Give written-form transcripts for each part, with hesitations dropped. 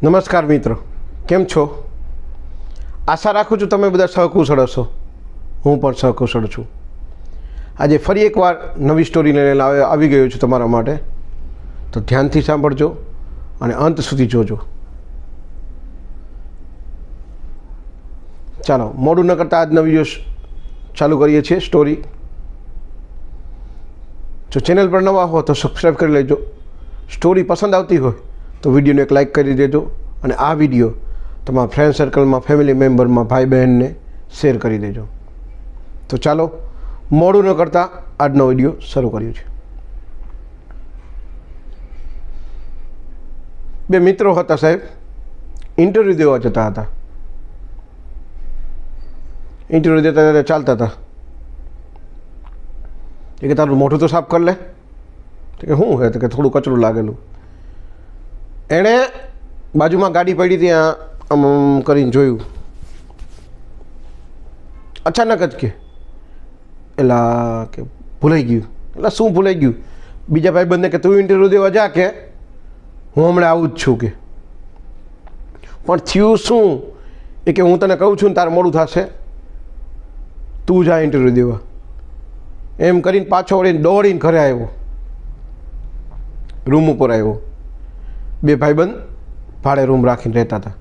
નમસ્કાર મિત્રો, કેમ છો? આશા રાખું છું તમે બધા સહકુશળ હશો. હું પણ સહકુશળ છું. આજે ફરી એકવાર નવી સ્ટોરી લઈને આવી ગયો છું તમારા માટે, તો ધ્યાનથી સાંભળજો અને અંત સુધી જોજો. ચાલો મોડું ન કરતાં આજનો વિડીયો ચાલુ કરીએ છીએ. સ્ટોરી જો ચેનલ પર નવા હો તો સબસ્ક્રાઈબ કરી લેજો. સ્ટોરી પસંદ આવતી હોય તો વિડીયોને એક લાઇક કરી દેજો અને આ વિડીયો તમારા ફ્રેન્ડ સર્કલમાં, ફેમિલી મેમ્બરમાં, ભાઈ બહેનને શેર કરી દેજો. તો ચાલો મોડું ન કરતાં આજનો વિડીયો શરૂ કર્યો છે. બે મિત્રો હતા સાહેબ, ઇન્ટરવ્યૂ દેવા જતા હતા. ઇન્ટરવ્યૂ દેતા દેતા ચાલતા હતા. એ કે તારું મોઢું તો સાફ કર લે. તો કે શું હે? તો કે થોડું કચરું લાગેલું. એણે બાજુમાં ગાડી પડી ત્યાં આમ કરીને જોયું. અચાનક જ કે એલા કે ભૂલાઈ ગયું. એટલે શું ભૂલાઈ ગયું? બીજા ભાઈબંધને કે તું ઇન્ટરવ્યૂ દેવા જા, કે હું હમણાં આવું જ છું. કે પણ થયું શું એ કે હું તને કહું છું ને તારે મોડું થશે, તું જા ઇન્ટરવ્યૂ દેવા. એમ કરીને પાછો વળીને દોડીને ઘરે આવ્યો, રૂમ ઉપર આવ્યો. બે ભાઈબંધ ભાડે રૂમ રાખીને રહેતા હતા.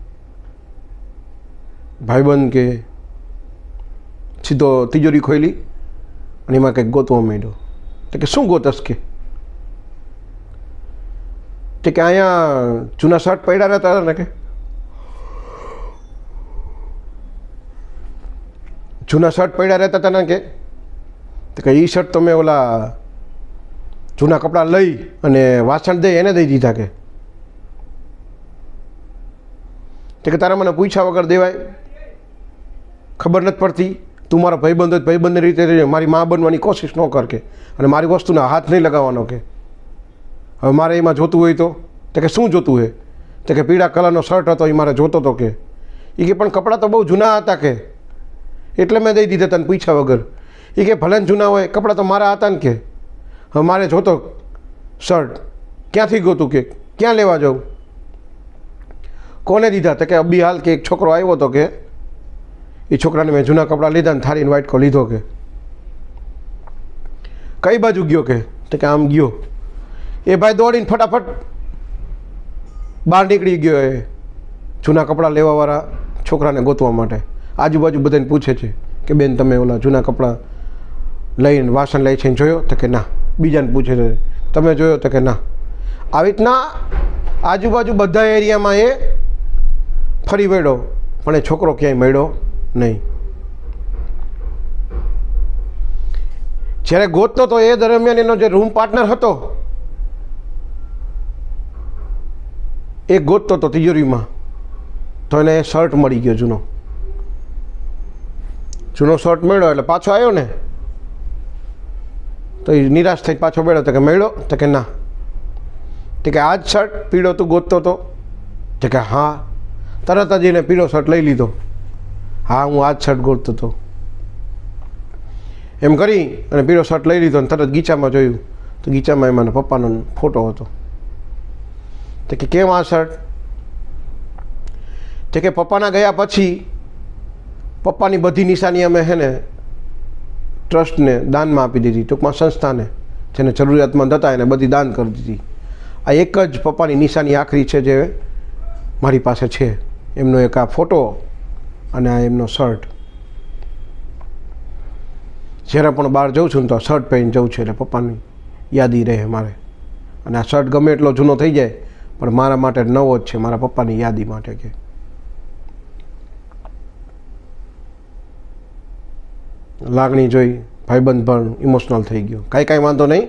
ભાઈબંધ કે સીધો તિજોરી ખોલી અને એમાં કંઈક ગોતવા માંડ્યો. તો કે શું ગોતસ? કે અહીંયા જૂના શર્ટ પડ્યા રહેતા હતા ને, કે જૂના શર્ટ પડ્યા રહેતા હતા ને, કે એ શર્ટ તો મેં ઓલા જૂના કપડાં લઈ અને વાસણ દઈ એને દઈ દીધા. કે તારા મને પૂછ્યા વગર દેવાય? ખબર નથી પડતી? તું મારો ભાઈબંધ હોય, ભાઈબંધની રીતે મારી મા બનવાની કોશિશ ન કર. કે અને મારી વસ્તુના હાથ નહીં લગાવવાનો. કે હવે મારે એમાં જોતું હોય તો કે શું જોતું હોય? તો કે પીળા કલરનો શર્ટ હતો એ મારે જોતો હતો. કે એ કે પણ કપડાં તો બહુ જૂના હતા, કે એટલે મેં દઈ દીધા તને પૂછ્યા વગર. એ કે ભલે જૂના હોય, કપડાં તો મારા હતા ને. કે હવે મારે જોતો શર્ટ, ક્યાંથી ગોતું? કે ક્યાં લેવા જાઉં? કોને દીધા? તો કે અબી હાલ કે એક છોકરો આવ્યો હતો, કે એ છોકરાને મેં જૂના કપડાં લીધા ને થાળીને વાઇટ કો લીધો. કે કઈ બાજુ ગયો? કે તો કે આમ ગયો. એ ભાઈ દોડીને ફટાફટ બહાર નીકળી ગયો. એ જૂના કપડાં લેવાવાળા છોકરાને ગોતવા માટે આજુબાજુ બધાને પૂછે છે કે બેન તમે ઓલા જૂના કપડાં લઈને વાસણ લઈ છે જોયો? તો કે ના. બીજાને પૂછે છે તમે જોયો? તો કે ના. આવી રીતના આજુબાજુ બધા એરિયામાં એ ફરી વળ્યો, પણ એ છોકરો ક્યાંય મળ્યો નહીં. જ્યારે ગોતતો તો એ દરમિયાન એનો જે રૂમ પાર્ટનર હતો એ ગોતતો હતો તિજોરીમાં, તો એને શર્ટ મળી ગયો. જૂનો શર્ટ મળ્યો એટલે પાછો આવ્યો ને, તો એ નિરાશ થઈને પાછો મળ્યો. તો કે મળ્યો? તો કે ના. તો કે આ જ શર્ટ પીળો તું ગોતતો હતો? તો કે હા. તરત જ એને પીળો શર્ટ લઈ લીધો. હા, હું આ જ શર્ટ ગોતતો હતો. એમ કરી અને પીળો શર્ટ લઈ લીધો અને તરત ગીચામાં જોયું તો ગીચામાં એમાં પપ્પાનો ફોટો હતો. તો કે કેમ આ શર્ટ? તો કે પપ્પાના ગયા પછી પપ્પાની બધી નિશાની અમે છે ને ટ્રસ્ટને દાનમાં આપી દીધી, ટૂંકમાં સંસ્થાને, જેને જરૂરિયાતમંદ હતા એને બધી દાન કરી દીધી. આ એક જ પપ્પાની નિશાની આખરી છે જે મારી પાસે છે. એમનો એક આ ફોટો અને આ એમનો શર્ટ. જ્યારે પણ બહાર જાઉં છું ને તો શર્ટ પહેરીને જાઉં છું, એટલે પપ્પાની યાદી રહે મારે. અને આ શર્ટ ગમે એટલો જૂનો થઈ જાય પણ મારા માટે નવો જ છે, મારા પપ્પાની યાદી માટે. કે લાગણી જોઈ ભાઈબંધ પણ ઇમોશનલ થઈ ગયો. કાંઈ વાંધો નહીં,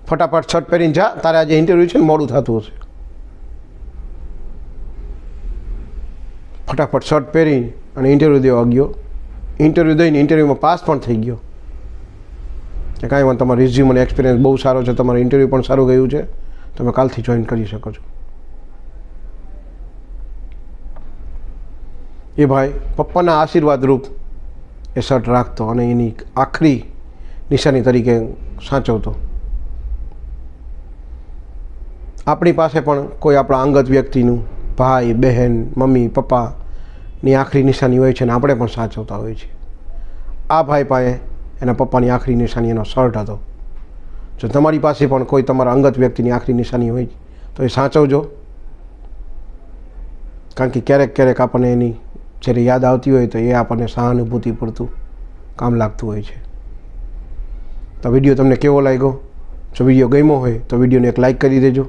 ફટાફટ શર્ટ પહેરીને જા, તારે આજે ઇન્ટરવ્યૂ છે ને મોડું થતું હશે. ફટાફટ શર્ટ પહેરી અને ઇન્ટરવ્યૂ દેવા ગયો. ઇન્ટરવ્યૂ દઈને ઇન્ટરવ્યૂમાં પાસ પણ થઈ ગયો. કે કાંઈ વાંધો, તમારો રિઝ્યુમ અને એક્સપિરિયન્સ બહુ સારો છે, તમારું ઇન્ટરવ્યૂ પણ સારું ગયું છે, તમે કાલથી જોઈન કરી શકો છો. એ ભાઈ પપ્પાના આશીર્વાદ રૂપ એ શર્ટ રાખતો અને એની આખરી નિશાની તરીકે સાચવતો. આપણી પાસે પણ કોઈ આપણા અંગત વ્યક્તિનું ભાઈ બહેન મમ્મી પપ્પાની આખરી નિશાની હોય છે ને આપણે પણ સાચવતા હોઈએ છીએ. આ ભાઈ પાસે એના પપ્પાની આખરી નિશાની એનો શર્ટ હતો. જો તમારી પાસે પણ કોઈ તમારા અંગત વ્યક્તિની આખરી નિશાની હોય તો એ સાચવજો, કારણ કે ક્યારેક ક્યારેક આપણને એની જ્યારે યાદ આવતી હોય તો એ આપણને સહાનુભૂતિ પૂરતું કામ લાગતું હોય છે. તો વિડીયો તમને કેવો લાગ્યો? જો વિડીયો ગમ્યો હોય તો વિડીયોને એક લાઇક કરી દેજો.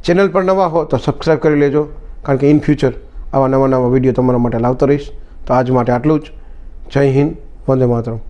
ચેનલ પર નવા હો તો સબસ્ક્રાઈબ કરી લેજો, કારણ કે ઇન ફ્યુચર આવા નવા વિડીયો તમારા માટે લાવતો રહીશ. તો આજ માટે આટલું જ. જય હિન્દ, વંદે માતરમ.